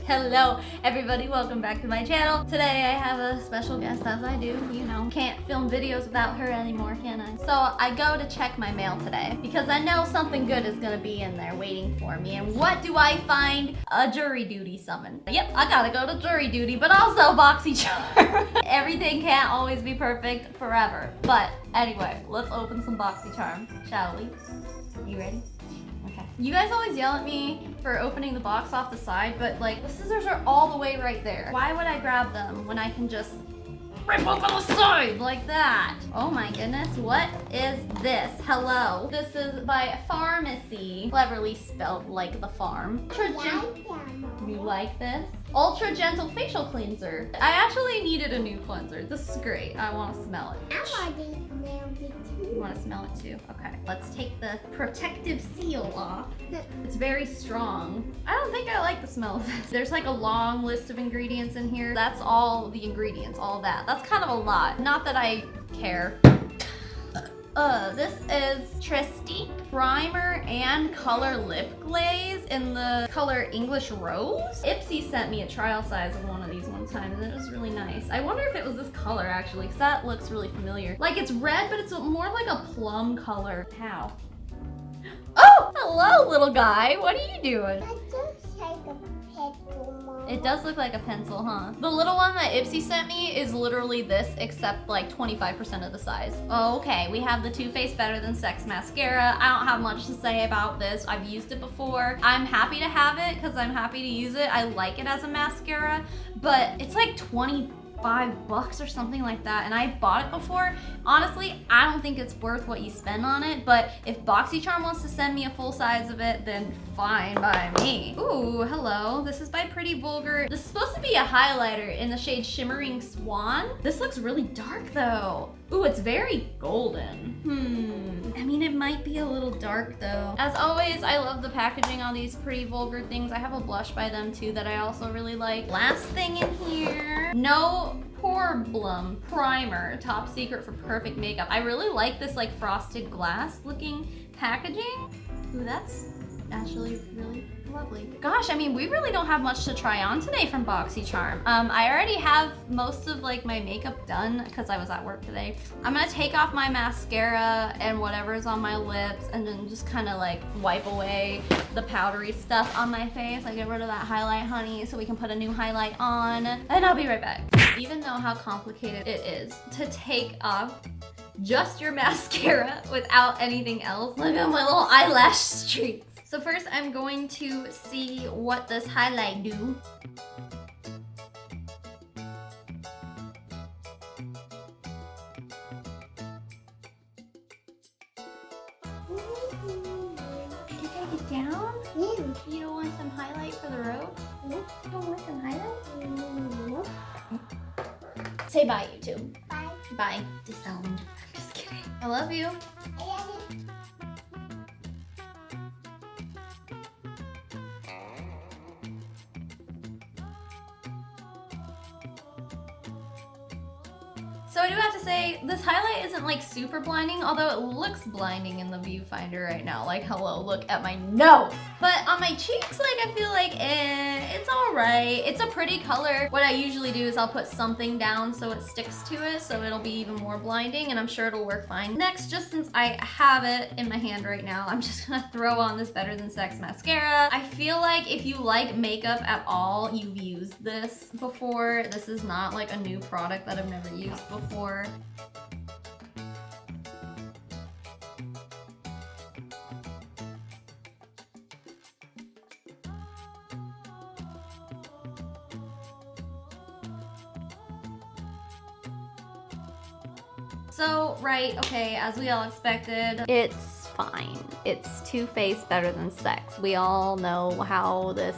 Hello everybody, welcome back to my channel. Today I have a special guest, as I do, you know. Can't film videos without her anymore, can I? So I go to check my mail today because I know something good is gonna be in there waiting for me. And what do I find? A jury duty summon. Yep, I gotta go to jury duty, but also BOXYCHARM. Everything can't always be perfect forever. But anyway, let's open some BOXYCHARM, shall we? You ready? Okay. You guys always yell at me for opening the box off the side, but like the scissors are all the way right there. Why would I grab them when I can just rip open the side like that? Oh my goodness, what is this? Hello. This is by Pharmacy. Cleverly spelled like the farm. You like this? Ultra Gentle Facial Cleanser. I actually needed a new cleanser. This is great. I want to smell it. You want to smell it too? Okay. Let's take the protective seal off. It's very strong. I don't think I like the smell of this. There's like a long list of ingredients in here. That's all the ingredients, all that. That's kind of a lot. Not that I care. This is Tristique Primer and Color Lip Glaze in the color English Rose. Ipsy sent me a trial size of one of these one time and it was really nice. I wonder if it was this color actually, because that looks really familiar. Like it's red, but it's more like a plum color. How? Oh, hello little guy. What are you doing? It does look like a pencil, huh? The little one that Ipsy sent me is literally this, except like 25% of the size. Okay, we have the Too Faced Better Than Sex mascara. I don't have much to say about this. I've used it before. I'm happy to have it because I'm happy to use it. I like it as a mascara, but it's like $25 or something like that, and I bought it before. Honestly, I don't think it's worth what you spend on it, but if BOXYCHARM wants to send me a full size of it, then fine by me. Ooh, hello. This is by Pretty Vulgar. This is supposed to be a highlighter in the shade Shimmering Swan. This looks really dark though. Ooh, it's very golden. I mean, it might be a little dark though. As always, I love the packaging on these Pretty Vulgar things. I have a blush by them too that I also really like. Last thing in here, No Problem Primer, top secret for perfect makeup. I really like this like frosted glass looking packaging. Ooh, that's actually really lovely. Gosh, I mean, we really don't have much to try on today from BOXYCHARM. I already have most of like my makeup done because I was at work today. I'm gonna take off my mascara and whatever's on my lips and then just kind of like wipe away the powdery stuff on my face. I get rid of that highlight, honey, so we can put a new highlight on, and I'll be right back. Even though how complicated it is to take off just your mascara without anything else. Look at my little eyelash streaks. So first I'm going to see what this highlight do. Did you take it down? Yeah. You don't want some highlight for the road? No. You don't want some highlight? No. Say bye, YouTube. Bye. Bye. Disowned. I'm just kidding. I love you. So I do have to say, this highlight isn't like super blinding, although it looks blinding in the viewfinder right now. Like, hello, look at my nose. But on my cheeks, like, I feel like, it's all right. It's a pretty color. What I usually do is I'll put something down so it sticks to it, so it'll be even more blinding, and I'm sure it'll work fine. Next, just since I have it in my hand right now, I'm just gonna throw on this Better Than Sex mascara. I feel like if you like makeup at all, you've used this before. This is not like a new product that I've never used before. So, right, okay, as we all expected, it's fine. It's Too Faced Better Than Sex. We all know how this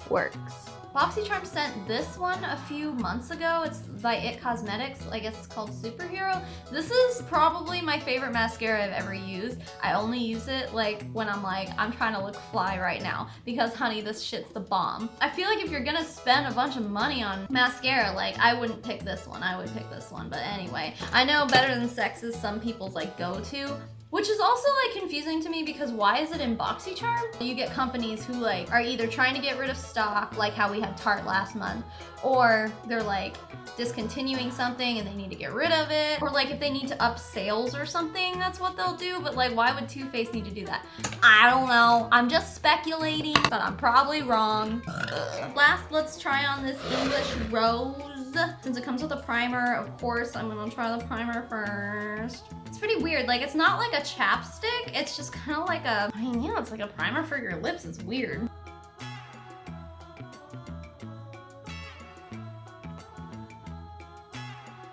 works. BOXYCHARM sent this one a few months ago. It's by IT Cosmetics. I guess it's called Superhero. This is probably my favorite mascara I've ever used. I only use it like when I'm trying to look fly right now because honey, this shit's the bomb. I feel like if you're gonna spend a bunch of money on mascara, like I wouldn't pick this one. I would pick this one, but anyway. I know Better Than Sex is some people's like go-to. Which is also like confusing to me because why is it in BOXYCHARM? You get companies who like are either trying to get rid of stock, like how we had Tarte last month, or they're like discontinuing something and they need to get rid of it, or like if they need to up sales or something, that's what they'll do. But like, why would Too Faced need to do that? I don't know. I'm just speculating, but I'm probably wrong. Last, let's try on this English Rose. Since it comes with a primer, of course, I'm gonna try the primer first. It's pretty weird. Like, it's not like a chapstick. It's just kind of like a, I mean, yeah, it's like a primer for your lips. It's weird.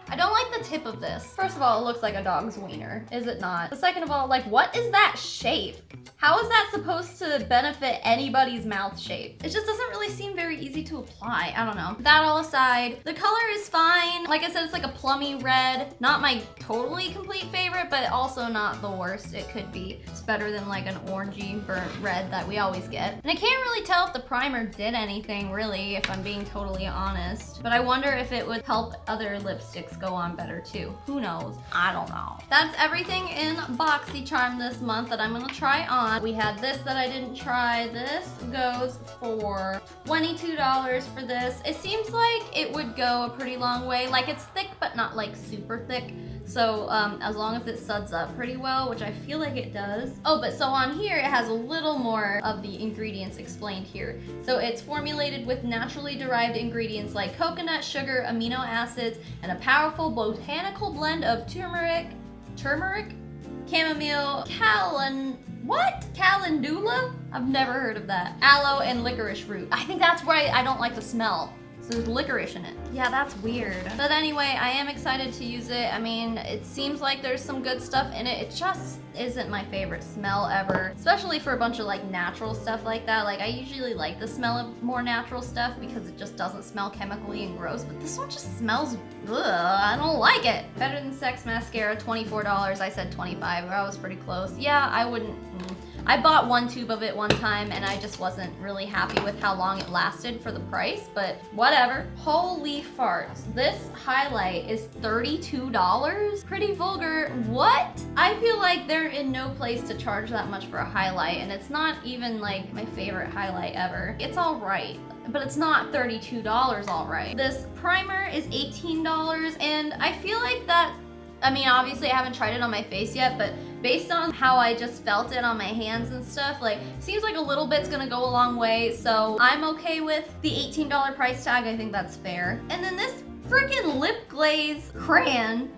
I don't like the tip of this. First of all, it looks like a dog's wiener. Is it not? But second of all, like, what is that shape? How is that supposed to benefit anybody's mouth shape? It just doesn't really seem very easy to apply. I don't know. That all aside, the color is fine. Like I said, it's like a plummy red. Not my totally complete favorite, but also not the worst it could be. It's better than like an orangey burnt red that we always get. And I can't really tell if the primer did anything really, if I'm being totally honest. But I wonder if it would help other lipsticks go on better too. Who knows? I don't know. That's everything in BOXYCHARM this month that I'm gonna try on. We had this that I didn't try. This goes for $22 for this. It seems like it would go a pretty long way. Like, it's thick, but not like super thick. So as long as it suds up pretty well, which I feel like it does. Oh, but so on here, it has a little more of the ingredients explained here. So it's formulated with naturally derived ingredients like coconut, sugar, amino acids, and a powerful botanical blend of turmeric, chamomile, calendula? I've never heard of that. Aloe and licorice root. I think that's why I don't like the smell. So there's licorice in it. Yeah, that's weird. But anyway, I am excited to use it. I mean, it seems like there's some good stuff in it. It just isn't my favorite smell ever, especially for a bunch of like natural stuff like that. Like, I usually like the smell of more natural stuff because it just doesn't smell chemically and gross, but this one just smells, ugh, I don't like it. Better Than Sex mascara, $24. I said 25, I was pretty close. Yeah, I wouldn't, I bought one tube of it one time and I just wasn't really happy with how long it lasted for the price, but whatever. Holy farts. This highlight is $32? Pretty vulgar. What? I feel like they're in no place to charge that much for a highlight, and it's not even like my favorite highlight ever. It's all right, but it's not $32 all right. This primer is $18, and I feel like that, I mean, obviously I haven't tried it on my face yet, but based on how I just felt it on my hands and stuff, like, seems like a little bit's gonna go a long way, so I'm okay with the $18 price tag. I think that's fair. And then this freaking lip glaze crayon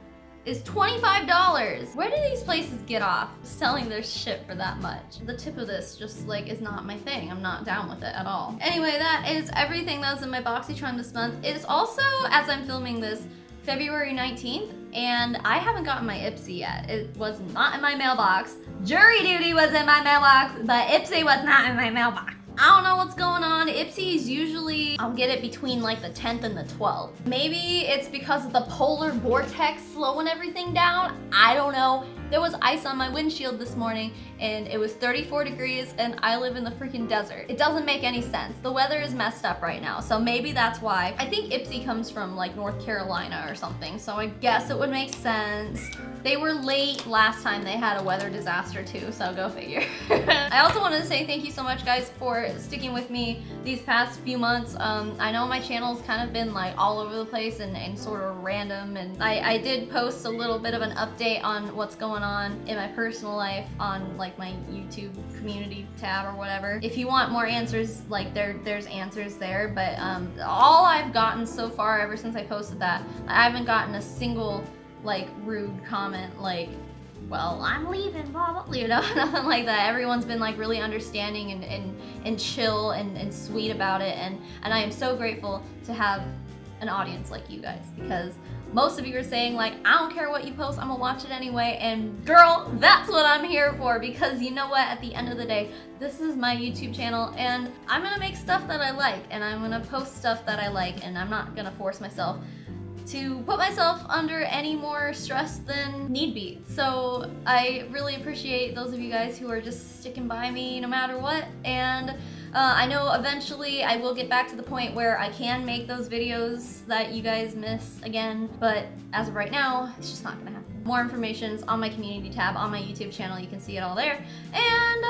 is $25. Where do these places get off selling their shit for that much? The tip of this just like is not my thing. I'm not down with it at all. Anyway, that is everything that was in my BOXYCHARM this month. It is also, as I'm filming this, February 19th, and I haven't gotten my Ipsy yet. It was not in my mailbox. Jury duty was in my mailbox, but Ipsy was not in my mailbox. I don't know what's going on. Ipsy's usually, I'll get it between like the 10th and the 12th. Maybe it's because of the polar vortex slowing everything down. I don't know. There was ice on my windshield this morning and it was 34 degrees and I live in the freaking desert. It doesn't make any sense. The weather is messed up right now, so maybe that's why. I think Ipsy comes from like North Carolina or something, so I guess it would make sense. They were late last time they had a weather disaster too, so go figure. I also wanted to say thank you so much, guys, for sticking with me these past few months. I know my channel's kind of been like all over the place and sort of random, and I did post a little bit of an update on what's going on in my personal life on like my YouTube community tab or whatever. If you want more answers, like there's answers there, but all I've gotten so far ever since I posted that, I haven't gotten a single like rude comment like, well, I'm leaving, blah, blah, you know, nothing like that. Everyone's been like really understanding and chill and sweet about it, and I am so grateful to have an audience like you guys, because most of you are saying like, I don't care what you post, I'm gonna watch it anyway, and girl, that's what I'm here for, because you know what, at the end of the day, this is my YouTube channel, and I'm gonna make stuff that I like, and I'm gonna post stuff that I like, and I'm not gonna force myself to put myself under any more stress than need be. So I really appreciate those of you guys who are just sticking by me no matter what, and I know eventually I will get back to the point where I can make those videos that you guys miss again, but as of right now, it's just not gonna happen. More information is on my community tab on my YouTube channel. You can see it all there. And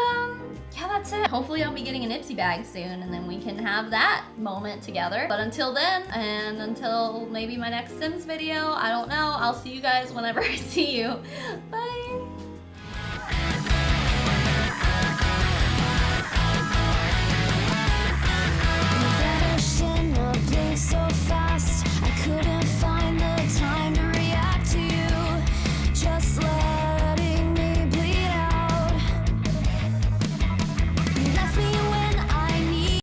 yeah, that's it. Hopefully I'll be getting an Ipsy bag soon and then we can have that moment together. But until then, and until maybe my next Sims video, I don't know. I'll see you guys whenever I see you. Bye.